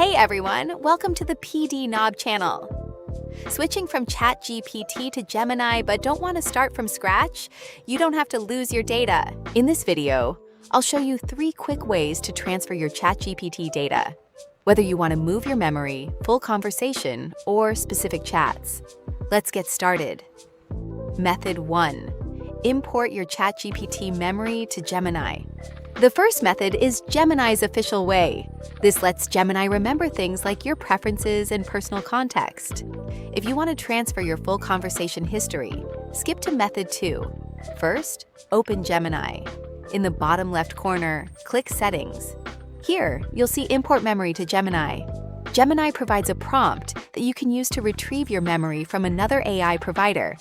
Hey everyone, welcome to the PD Knob channel. Switching from ChatGPT to Gemini but don't want to start from scratch? You don't have to lose your data. In this video, I'll show you 3 quick ways to transfer your ChatGPT data, whether you want to move your memory, full conversation, or specific chats. Let's get started. Method 1. Import your ChatGPT memory to Gemini. The first method is Gemini's official way. This lets Gemini remember things like your preferences and personal context. If you want to transfer your full conversation history, skip to Method 2. First, open Gemini. In the bottom left corner, click Settings. Here, you'll see Import Memory to Gemini. Gemini provides a prompt that you can use to retrieve your memory from another AI provider.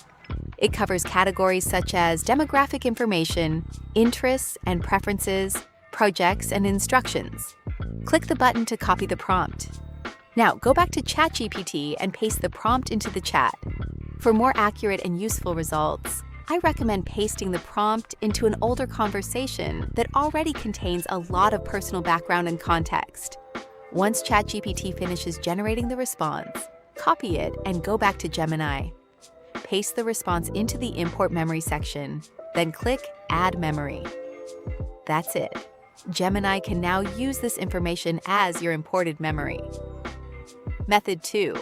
It covers categories such as demographic information, interests and preferences, projects, and instructions. Click the button to copy the prompt. Now, go back to ChatGPT and paste the prompt into the chat. For more accurate and useful results, I recommend pasting the prompt into an older conversation that already contains a lot of personal background and context. Once ChatGPT finishes generating the response, copy it and go back to Gemini. Paste the response into the Import Memory section, then click Add Memory. That's it. Gemini can now use this information as your imported memory. Method 2.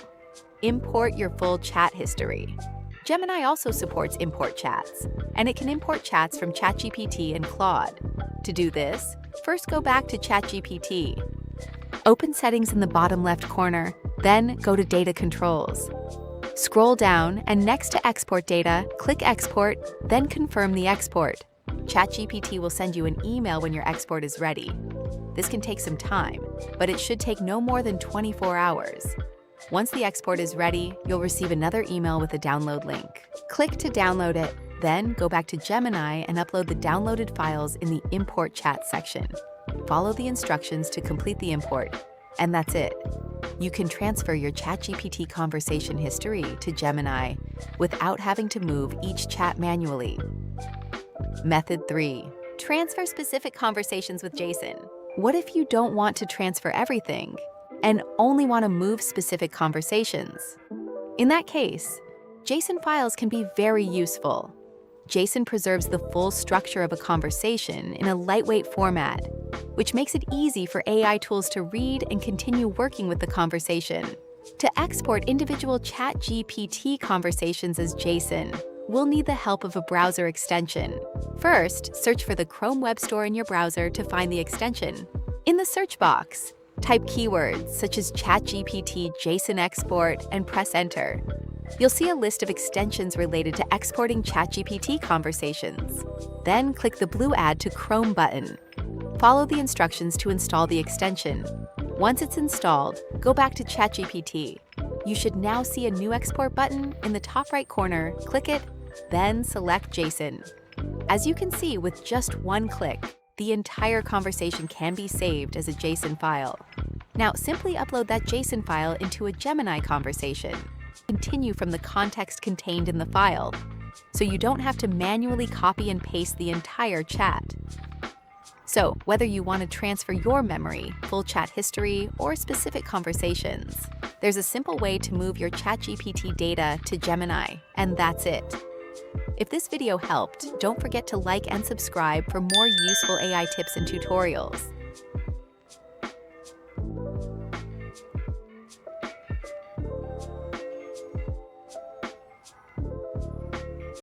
Import your full chat history. Gemini also supports import chats, and it can import chats from ChatGPT and Claude. To do this, first go back to ChatGPT. Open Settings in the bottom left corner, then go to Data Controls. Scroll down and next to Export Data, click Export, then confirm the export. ChatGPT will send you an email when your export is ready. This can take some time, but it should take no more than 24 hours. Once the export is ready, you'll receive another email with a download link. Click to download it, then go back to Gemini and upload the downloaded files in the Import Chat section. Follow the instructions to complete the import, and that's it. You can transfer your ChatGPT conversation history to Gemini without having to move each chat manually. Method 3. Transfer specific conversations with JSON. What if you don't want to transfer everything and only want to move specific conversations? In that case, JSON files can be very useful. JSON preserves the full structure of a conversation in a lightweight format, which makes it easy for AI tools to read and continue working with the conversation. To export individual ChatGPT conversations as JSON, we'll need the help of a browser extension. First, search for the Chrome Web Store in your browser to find the extension. In the search box, type keywords such as ChatGPT JSON export and press Enter. You'll see a list of extensions related to exporting ChatGPT conversations. Then click the blue Add to Chrome button. Follow the instructions to install the extension. Once it's installed, go back to ChatGPT. You should now see a new export button in the top right corner. Click it, then select JSON. As you can see, with just one click, the entire conversation can be saved as a JSON file. Now, simply upload that JSON file into a Gemini conversation. Continue from the context contained in the file, so you don't have to manually copy and paste the entire chat. So, whether you want to transfer your memory, full chat history, or specific conversations, there's a simple way to move your ChatGPT data to Gemini, and that's it. If this video helped, don't forget to like and subscribe for more useful AI tips and tutorials.